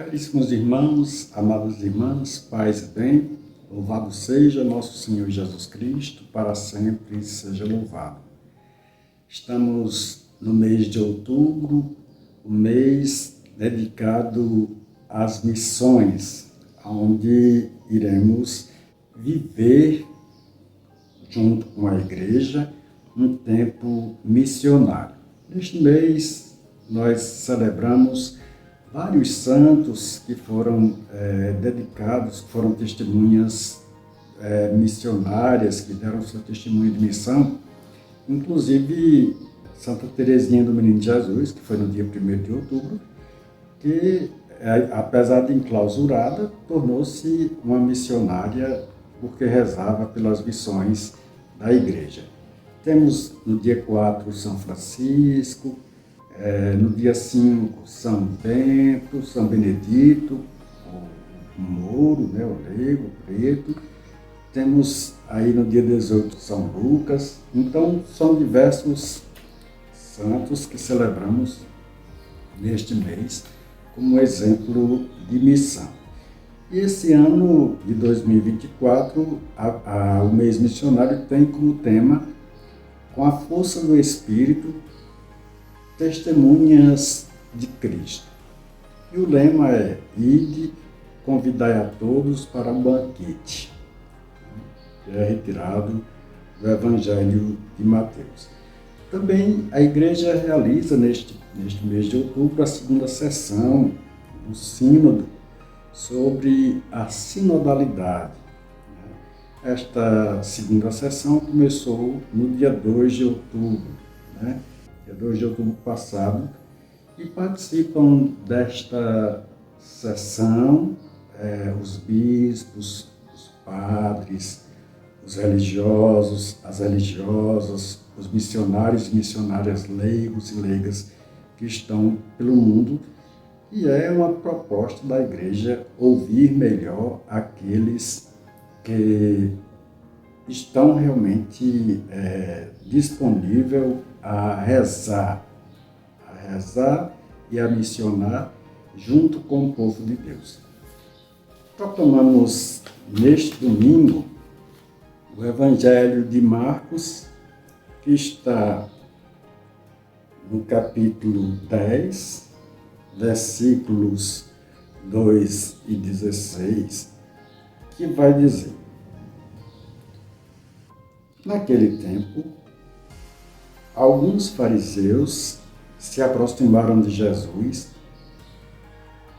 Caríssimos irmãos, amadas irmãs, paz e bem, louvado seja nosso Senhor Jesus Cristo, para sempre seja louvado. Estamos no mês de outubro, o mês dedicado às missões, onde iremos viver junto com a igreja um tempo missionário. Neste mês nós celebramos vários santos que foram dedicados, que foram testemunhas missionárias, que deram seu testemunho de missão, inclusive Santa Teresinha do Menino Jesus, que foi no dia 1º de outubro, que, apesar de enclausurada, tornou-se uma missionária porque rezava pelas missões da igreja. Temos no dia 4 São Francisco, no dia 5, São Bento, São Benedito, o Mouro, o Leigo, o Preto. Temos aí no dia 18 São Lucas. Então, são diversos santos que celebramos neste mês como exemplo de missão. E esse ano de 2024, o mês missionário tem como tema, com a força do Espírito, Testemunhas de Cristo. E o lema é: Ide, convidai a todos para o banquete, que é retirado do Evangelho de Mateus. Também a igreja realiza neste mês de outubro a segunda sessão do Sínodo sobre a sinodalidade. Esta segunda sessão começou no dia 2 de outubro, dia 2 de outubro passado, e participam desta sessão os bispos, os padres, os religiosos, as religiosas, os missionários e missionárias leigos e leigas que estão pelo mundo, e é uma proposta da igreja ouvir melhor aqueles que estão realmente disponíveis a rezar e a missionar junto com o povo de Deus. Proclamamos neste domingo o Evangelho de Marcos, que está no capítulo 10, versículos 2 e 16, que vai dizer: Naquele tempo, alguns fariseus se aproximaram de Jesus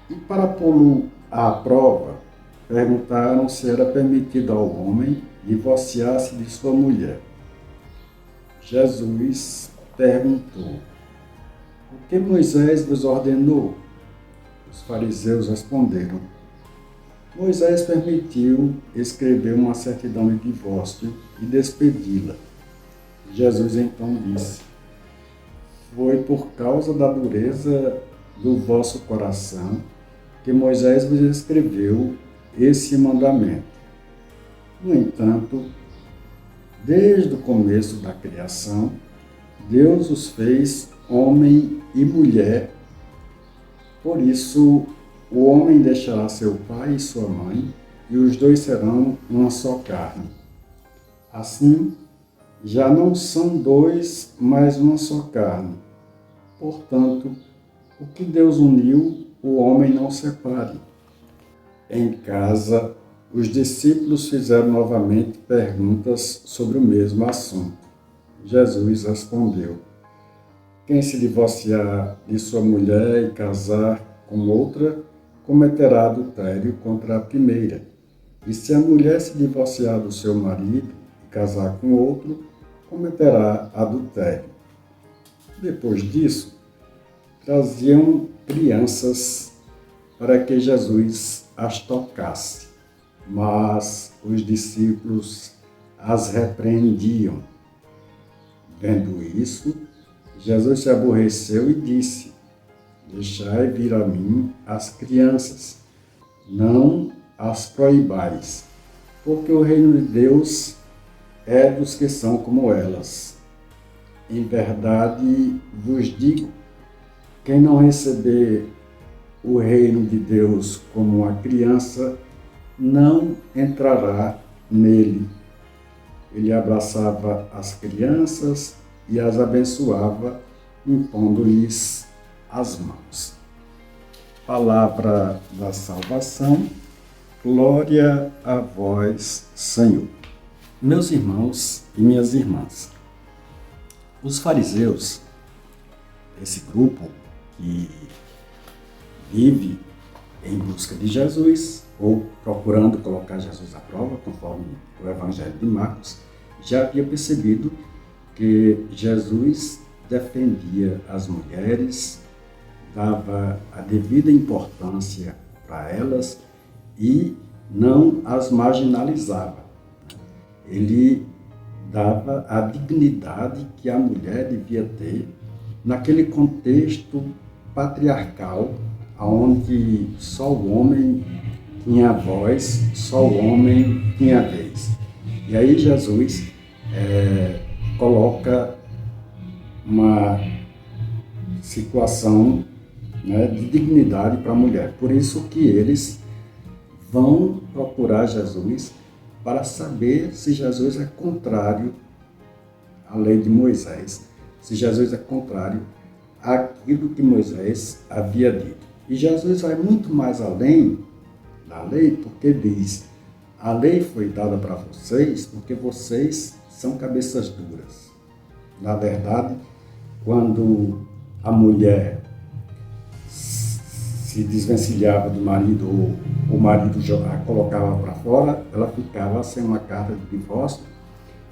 e, para pô-lo à prova, perguntaram se era permitido ao homem divorciar-se de sua mulher. Jesus perguntou: O que Moisés vos ordenou? Os fariseus responderam: Moisés permitiu escrever uma certidão de divórcio e despedi-la. Jesus então disse: Foi por causa da dureza do vosso coração que Moisés vos escreveu esse mandamento. No entanto, desde o começo da criação, Deus os fez homem e mulher. Por isso, o homem deixará seu pai e sua mãe, e os dois serão uma só carne. Assim, já não são dois, mas uma só carne. Portanto, o que Deus uniu, o homem não separe. Em casa, os discípulos fizeram novamente perguntas sobre o mesmo assunto. Jesus respondeu: Quem se divorciar de sua mulher e casar com outra, cometerá adultério contra a primeira. E se a mulher se divorciar do seu marido e casar com outro, cometerá adultério. Depois disso, traziam crianças para que Jesus as tocasse, mas os discípulos as repreendiam. Vendo isso, Jesus se aborreceu e disse: Deixai vir a mim as crianças, não as proibais, porque o reino de Deus é dos que são como elas. Em verdade vos digo, quem não receber o reino de Deus como uma criança, não entrará nele. Ele abraçava as crianças e as abençoava, impondo-lhes as mãos. Palavra da salvação, glória a vós, Senhor. Meus irmãos e minhas irmãs, os fariseus, esse grupo que vive em busca de Jesus, ou procurando colocar Jesus à prova, conforme o Evangelho de Marcos, já havia percebido que Jesus defendia as mulheres, dava a devida importância para elas e não as marginalizava. Ele dava a dignidade que a mulher devia ter naquele contexto patriarcal, onde só o homem tinha voz, só o homem tinha vez. E aí Jesus coloca uma situação, né, de dignidade para a mulher. Por isso que eles vão procurar Jesus para saber se Jesus é contrário à lei de Moisés, se Jesus é contrário àquilo que Moisés havia dito. E Jesus vai muito mais além da lei, porque diz: a lei foi dada para vocês porque vocês são cabeças duras. Na verdade, quando a mulher se desvencilhava do marido, ou o marido a colocava para fora, ela ficava sem uma carta de divórcio.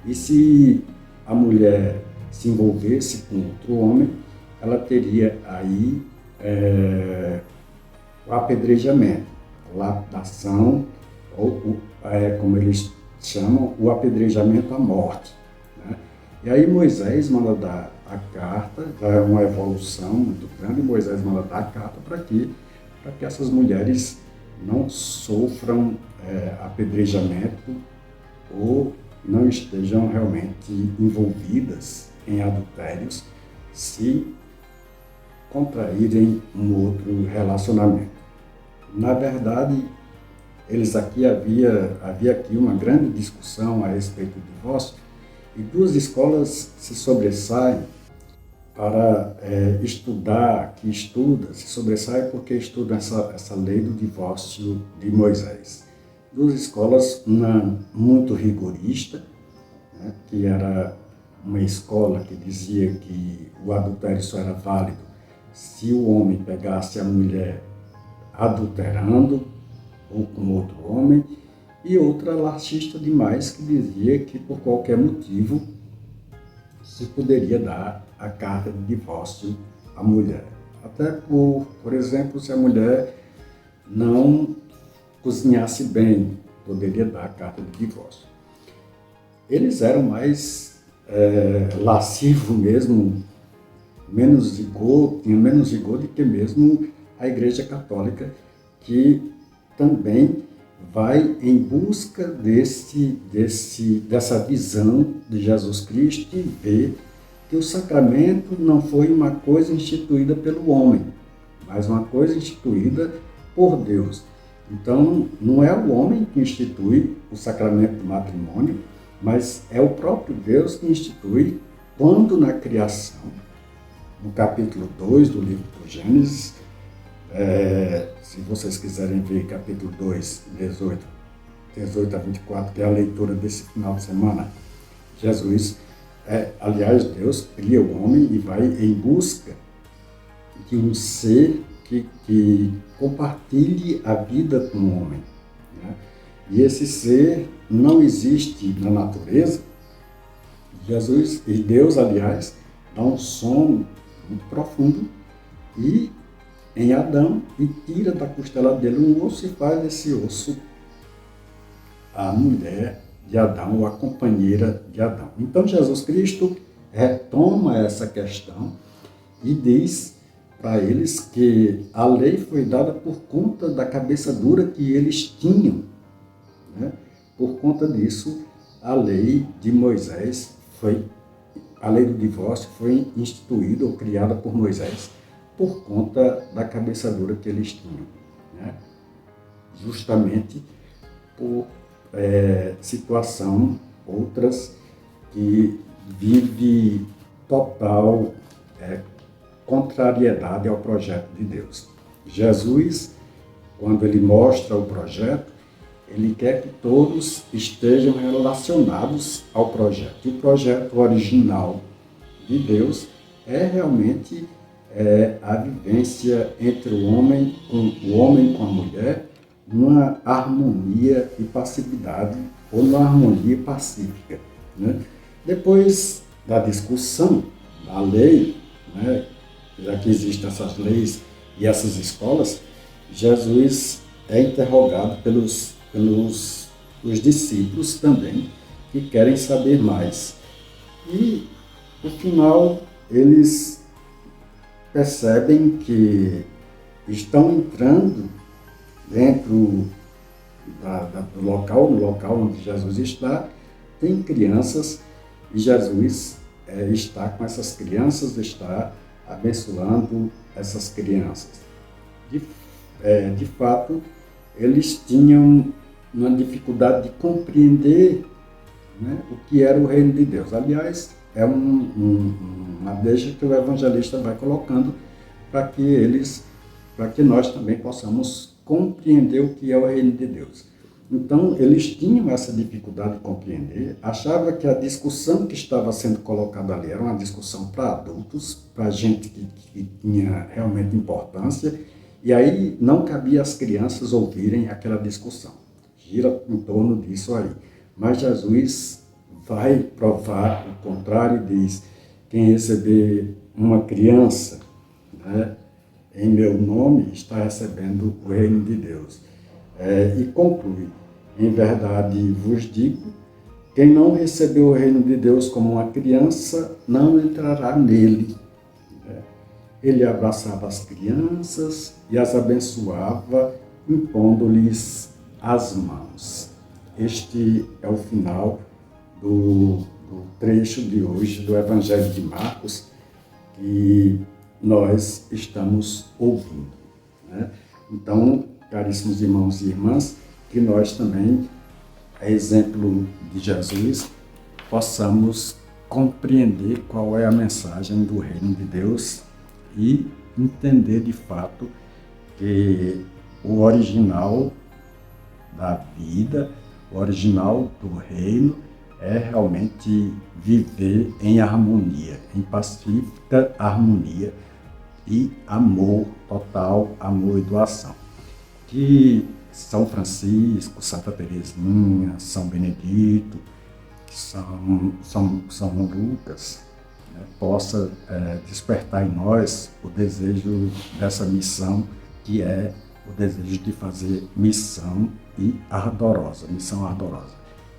E se a mulher se envolvesse com outro homem, ela teria aí o apedrejamento, a lapidação, ou como eles chamam, o apedrejamento à morte, né? E aí Moisés manda dar a carta, já é uma evolução muito grande, Moisés manda dar a carta para que essas mulheres não sofram apedrejamento ou não estejam realmente envolvidas em adultérios se contraírem um outro relacionamento. Na verdade, havia aqui uma grande discussão a respeito do divórcio, e duas escolas se sobressaem para se sobressaem porque estudam essa lei do divórcio de Moisés. Duas escolas, uma muito rigorista, né, que era uma escola que dizia que o adultério só era válido se o homem pegasse a mulher adulterando ou com outro homem, e outra laxista demais que dizia que por qualquer motivo se poderia dar a carta de divórcio à mulher. Até por exemplo, se a mulher não cozinhasse bem, poderia dar a carta de divórcio. Eles eram mais lascivos mesmo, tinha menos rigor do que mesmo a Igreja Católica, que também vai em busca dessa visão de Jesus Cristo e vê que o sacramento não foi uma coisa instituída pelo homem, mas uma coisa instituída por Deus. Então, não é o homem que institui o sacramento do matrimônio, mas é o próprio Deus que institui quando na criação, no capítulo 2 do livro do Gênesis, se vocês quiserem ver capítulo 2, 18 a 24, que é a leitura desse final de semana, Deus cria o homem e vai em busca de um ser que compartilhe a vida com o homem, né? E esse ser não existe na natureza. Deus, aliás, dá um sono muito profundo em Adão e tira da costela dele um osso e faz desse osso a mulher de Adão, ou a companheira de Adão. Então Jesus Cristo retoma essa questão e diz para eles que a lei foi dada por conta da cabeça dura que eles tinham, né? Por conta disso, a lei de Moisés a lei do divórcio foi instituída ou criada por Moisés por conta da cabeça dura que eles tinham, né? Justamente por situação outras que vive total contrariedade ao projeto de Deus. Jesus, quando ele mostra o projeto, ele quer que todos estejam relacionados ao projeto. E o projeto original de Deus é realmente a vivência entre o homem com a mulher, numa harmonia e passividade, ou numa harmonia pacífica, né? Depois da discussão da lei, né, já que existem essas leis e essas escolas, Jesus é interrogado pelos os discípulos também, que querem saber mais. E, no final, eles percebem que estão entrando dentro do local, no local onde Jesus está, tem crianças e Jesus está com essas crianças, está abençoando essas crianças. De fato, eles tinham uma dificuldade de compreender, né, o que era o reino de Deus. Aliás, é uma deixa que o evangelista vai colocando para que nós também possamos compreender o que é o reino de Deus. Então, eles tinham essa dificuldade de compreender, achava que a discussão que estava sendo colocada ali era uma discussão para adultos, para gente que tinha realmente importância, e aí não cabia às crianças ouvirem aquela discussão. Gira em torno disso aí. Mas Jesus vai provar o contrário, diz: quem receber uma criança, né, em meu nome está recebendo o reino de Deus. E conclui: em verdade vos digo, quem não recebeu o reino de Deus como uma criança não entrará nele. Ele abraçava as crianças e as abençoava, impondo-lhes as mãos. Este é o final do trecho de hoje do Evangelho de Marcos, que nós estamos ouvindo, né? Então, caríssimos irmãos e irmãs, que nós também, a exemplo de Jesus, possamos compreender qual é a mensagem do reino de Deus e entender de fato que o original da vida, o original do reino, é realmente viver em harmonia, em pacífica harmonia e amor total, amor e doação. Que São Francisco, Santa Teresinha, São Benedito, São Lucas, né, possa despertar em nós o desejo dessa missão, que é o desejo de fazer missão ardorosa.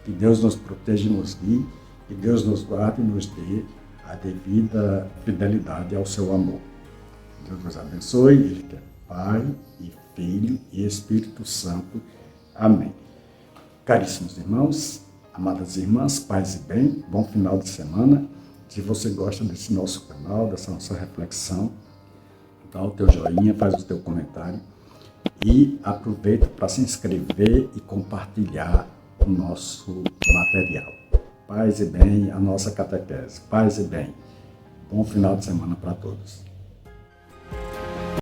Que Deus nos proteja e nos guie, que Deus nos guarde e nos dê a devida fidelidade ao seu amor. Deus nos abençoe, Ele que é Pai e Filho e Espírito Santo. Amém. Caríssimos irmãos, amadas irmãs, paz e bem, bom final de semana. Se você gosta desse nosso canal, dessa nossa reflexão, dá o teu joinha, faz o teu comentário e aproveita para se inscrever e compartilhar o nosso material. Paz e bem, a nossa catequese. Paz e bem. Bom final de semana para todos.